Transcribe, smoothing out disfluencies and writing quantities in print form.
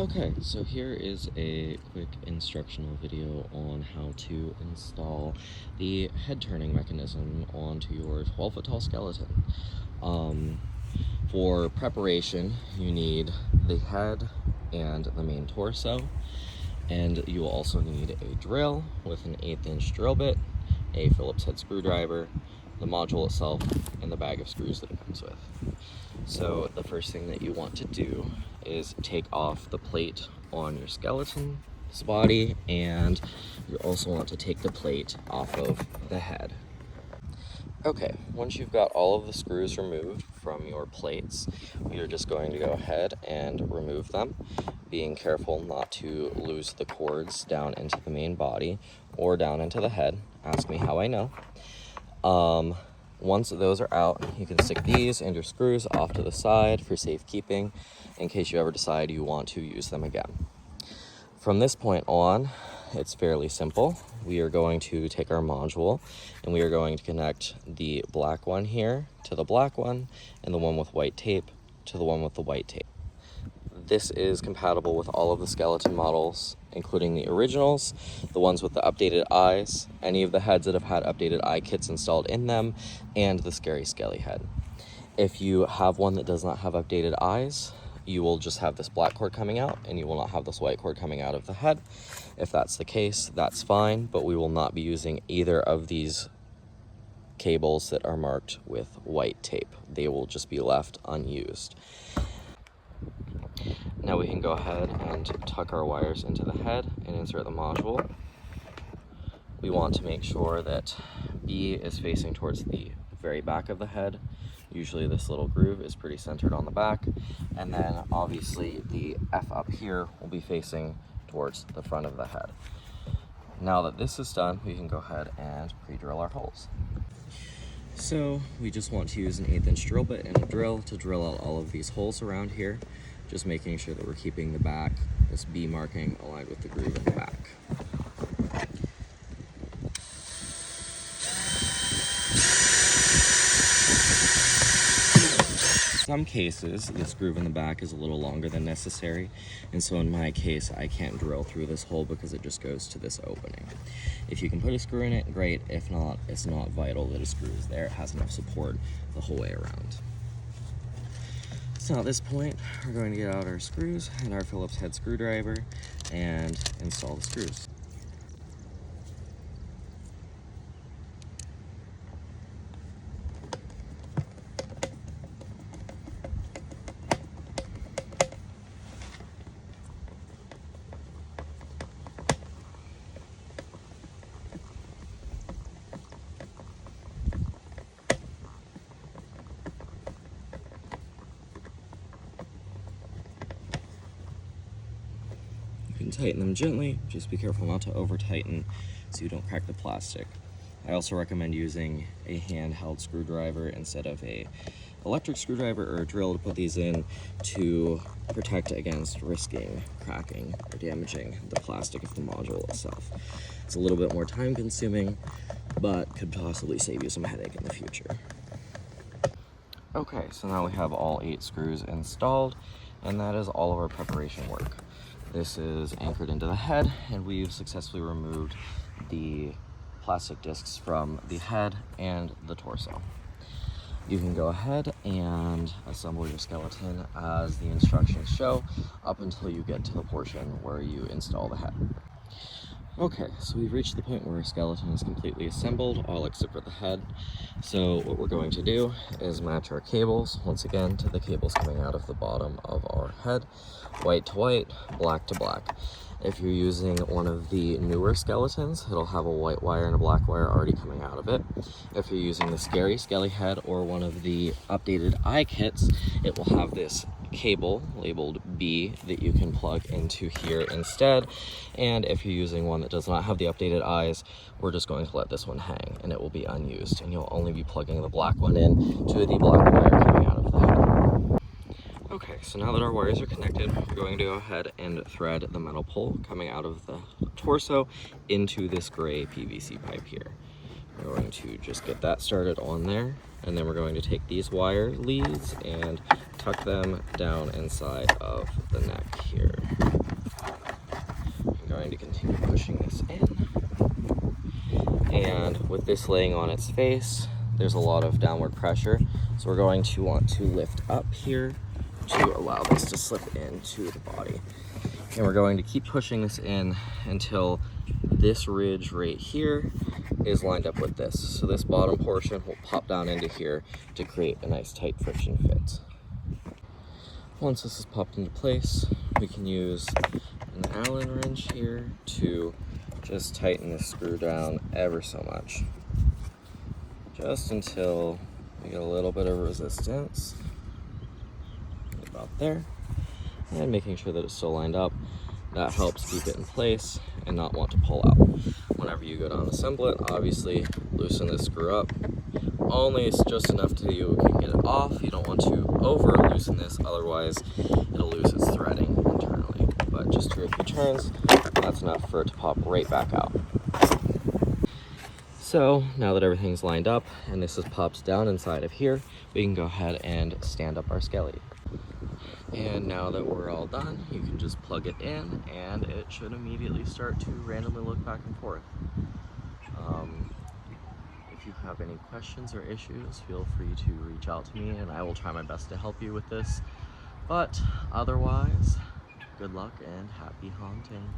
Okay, so here is a quick instructional video on how to install the head turning mechanism onto your 12-foot tall skeleton. For preparation, you need the head and the main torso, and you will also need a drill with an 1/8 inch drill bit, a Phillips head screwdriver, the module itself, and the bag of screws that it comes with. So the first thing that you want to do is take off the plate on your skeleton's body, and you also want to take the plate off of the head. Okay, once you've got all of the screws removed from your plates, you're just going to go ahead and remove them, being careful not to lose the cords down into the main body or down into the head. Ask me how I know. Once those are out, you can stick these and your screws off to the side for safekeeping in case you ever decide you want to use them again. From this point on, it's fairly simple. We are going to take our module and we are going to connect the black one here to the black one and the one with white tape to the one with the white tape. This is compatible with all of the skeleton models, including the originals, the ones with the updated eyes, any of the heads that have had updated eye kits installed in them, and the Scary Skelly head. If you have one that does not have updated eyes, you will just have this black cord coming out and you will not have this white cord coming out of the head. If that's the case, that's fine, but we will not be using either of these cables that are marked with white tape. They will just be left unused. Now we can go ahead and tuck our wires into the head and insert the module. We want to make sure that B is facing towards the very back of the head. Usually this little groove is pretty centered on the back. And then obviously the F up here will be facing towards the front of the head. Now that this is done, we can go ahead and pre-drill our holes. So we just want to use an 1/8 inch drill bit and a drill to drill out all of these holes around here, just making sure that we're keeping the back, this B marking, aligned with the groove in the back. In some cases, this groove in the back is a little longer than necessary, and so in my case, I can't drill through this hole because it just goes to this opening. If you can put a screw in it, great. If not, it's not vital that a screw is there. It has enough support the whole way around. So at this point, we're going to get out our screws and our Phillips head screwdriver and install the screws. You can tighten them gently, just be careful not to over tighten so you don't crack the plastic. I also recommend using a handheld screwdriver instead of a electric screwdriver or a drill to put these in to protect against risking cracking or damaging the plastic of the module itself. It's a little bit more time consuming, but could possibly save you some headache in the future. Okay, so now we have all 8 screws installed, and that is all of our preparation work. This is anchored into the head, and we've successfully removed the plastic discs from the head and the torso. You can go ahead and assemble your skeleton as the instructions show up until you get to the portion where you install the head. Okay, so we've reached the point where our skeleton is completely assembled, all except for the head. So what we're going to do is match our cables, once again, to the cables coming out of the bottom of our head, white to white, black to black. If you're using one of the newer skeletons, it'll have a white wire and a black wire already coming out of it. If you're using the Scary Skelly head or one of the updated eye kits, it will have this cable labeled B that you can plug into here instead. And if you're using one that does not have the updated eyes, we're just going to let this one hang and it will be unused, and you'll only be plugging the black one in to the black wire coming out of the head. Okay, so now that our wires are connected, we're going to go ahead and thread the metal pole coming out of the torso into this gray PVC pipe here. We're going to just get that started on there, and then we're going to take these wire leads and tuck them down inside of the neck here. pushing this in. And with this laying on its face, there's a lot of downward pressure. So we're going to want to lift up here to allow this to slip into the body. And we're going to keep pushing this in until this ridge right here is lined up with this. So this bottom portion will pop down into here to create a nice tight friction fit. Once this is popped into place, we can use an Allen wrench here to just tighten the screw down ever so much. Just until we get a little bit of resistance. About there. And making sure that it's still lined up. That helps keep it in place and not want to pull out. Whenever you go down to assemble it, obviously loosen this screw up. Only just enough till you can get it off. You don't want to over loosen this, otherwise it'll lose its threading internally. But just 2 or 3 turns, that's enough for it to pop right back out. So now that everything's lined up and this is popped down inside of here, we can go ahead and stand up our skelly. And now that we're all done, you can just plug it in and it should immediately start to randomly look back and forth. If you have any questions or issues, feel free to reach out to me and I will try my best to help you with this. But otherwise, good luck and happy haunting.